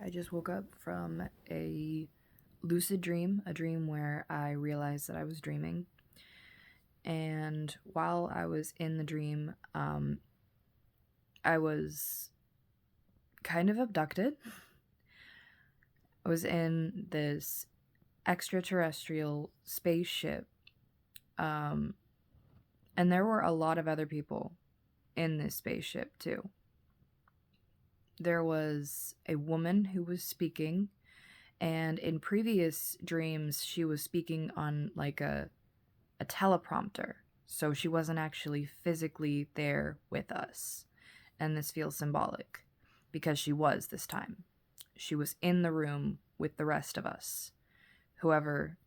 I just woke up from a lucid dream, a dream where I realized that I was dreaming. And while I was in the dream, I was kind of abducted. I was in this extraterrestrial spaceship, and there were a lot of other people in this spaceship too. There was a woman who was speaking, and in previous dreams, she was speaking on like a teleprompter, so she wasn't actually physically there with us. And this feels symbolic because she was this time. She was in the room with the rest of us. Whoever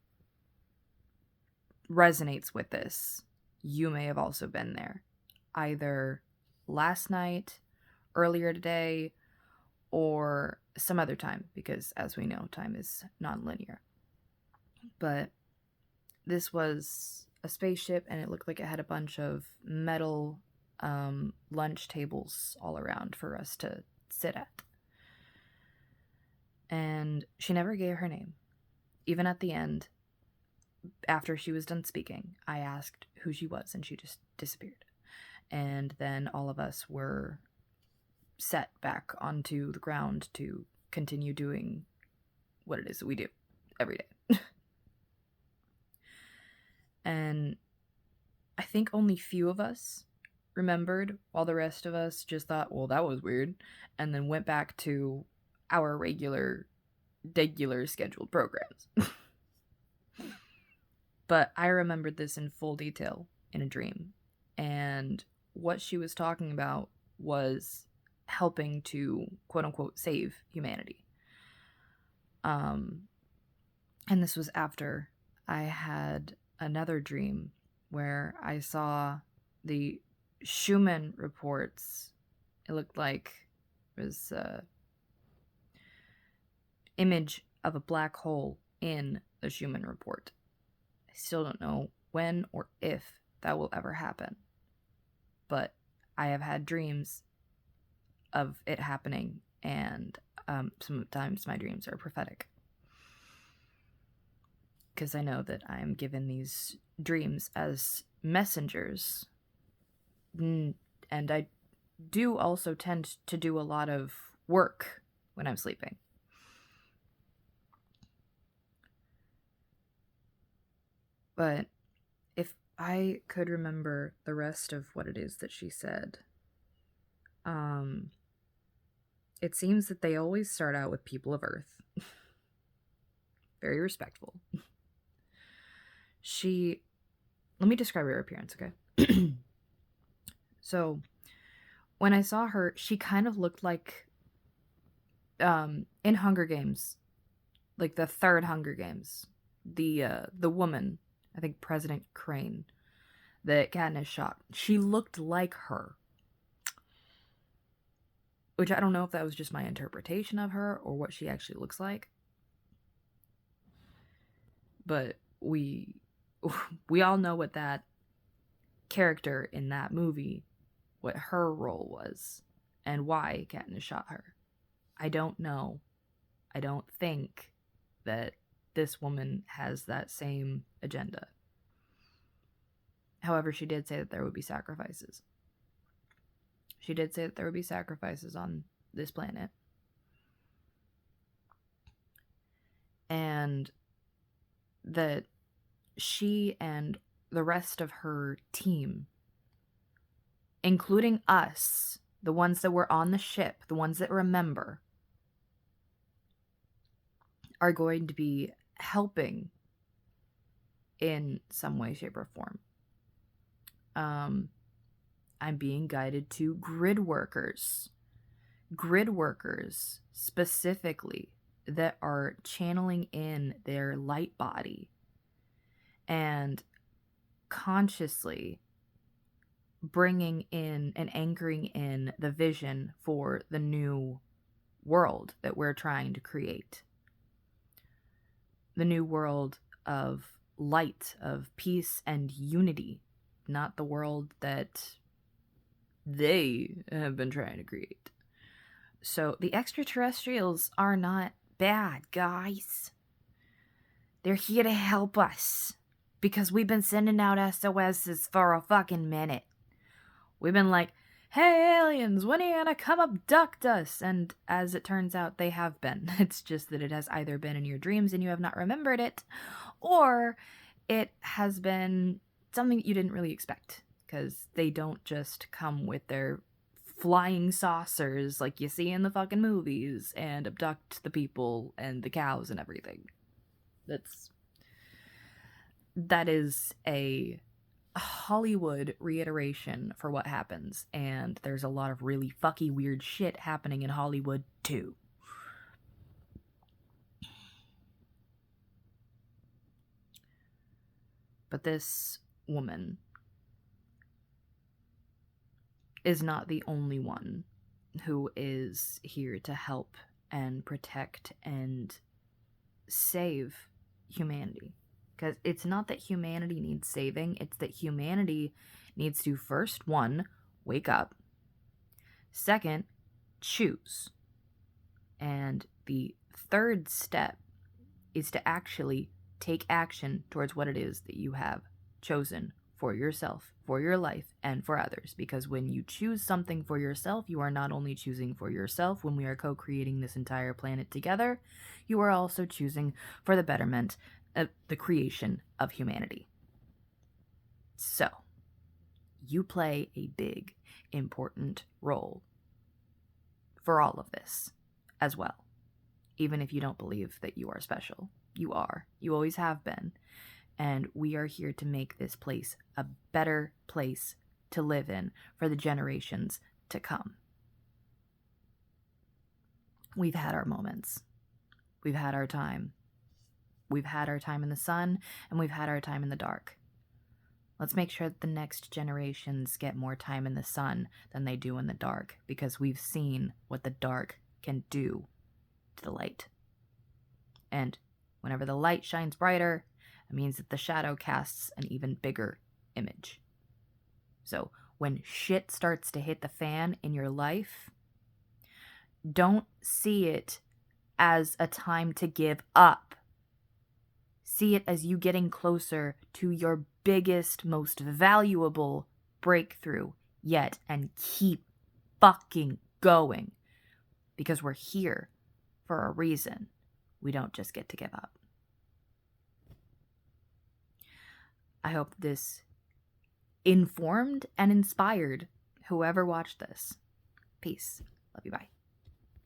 resonates with this, you may have also been there. Either last night, earlier today, or some other time, because as we know, time is non-linear. But this was a spaceship, and it looked like it had a bunch of metal lunch tables all around for us to sit at. And she never gave her name. Even at the end, after she was done speaking, I asked who she was, and she just disappeared. And then all of us were set back onto the ground to continue doing what it is that we do every day. And I think only few of us remembered, while the rest of us just thought, well, that was weird, and then went back to our regular scheduled programs. But I remembered this in full detail in a dream, and what she was talking about was helping to quote-unquote save humanity. And this was after I had another dream where I saw the Schumann reports. It looked like it was an image of a black hole in the Schumann report. I still don't know when or if that will ever happen, but I have had dreams of it happening, and sometimes my dreams are prophetic, because I know that I am given these dreams as messengers, and I do also tend to do a lot of work when I'm sleeping. But if I could remember the rest of what it is that she said, it seems that they always start out with people of Earth. Very respectful. Let me describe her appearance, okay? So, when I saw her, she kind of looked like, in Hunger Games, like the third Hunger Games, the woman, I think President Crane, that Katniss shot. She looked like her. Which I don't know if that was just my interpretation of her or what she actually looks like. But we all know what that character in that movie, what her role was, and why Katniss shot her. I don't know. I don't think that this woman has that same agenda. However, she did say that there would be sacrifices. She did say that there would be sacrifices on this planet. And that she and the rest of her team, including us, the ones that were on the ship, the ones that remember, are going to be helping in some way, shape, or form. I'm being guided to grid workers specifically, that are channeling in their light body and consciously bringing in and anchoring in the vision for the new world that we're trying to create. The new world of light, of peace and unity, not the world that they have been trying to create. So the extraterrestrials are not bad, guys. They're here to help us. Because we've been sending out SOSs for a fucking minute. We've been like, hey aliens, when are you gonna come abduct us? And as it turns out, they have been. It's just that it has either been in your dreams and you have not remembered it, or it has been something that you didn't really expect. Because they don't just come with their flying saucers like you see in the fucking movies and abduct the people and the cows and everything. That is a Hollywood reiteration for what happens, and there's a lot of really fucky weird shit happening in Hollywood too. But this woman is not the only one who is here to help and protect and save humanity. Because it's not that humanity needs saving, it's that humanity needs to first, one, wake up. Second, choose. And the third step is to actually take action towards what it is that you have chosen for yourself, for your life, and for others. Because when you choose something for yourself, you are not only choosing for yourself when we are co-creating this entire planet together, you are also choosing for the betterment of the creation of humanity. So, you play a big, important role for all of this as well. Even if you don't believe that you are special. You are. You always have been. And we are here to make this place a better place to live in for the generations to come. We've had our moments. We've had our time. We've had our time in the sun, and we've had our time in the dark. Let's make sure that the next generations get more time in the sun than they do in the dark, because we've seen what the dark can do to the light. And whenever the light shines brighter, it means that the shadow casts an even bigger image. So when shit starts to hit the fan in your life, don't see it as a time to give up. See it as you getting closer to your biggest, most valuable breakthrough yet, and keep fucking going. Because we're here for a reason. We don't just get to give up. I hope this informed and inspired whoever watched this. Peace. Love you. Bye.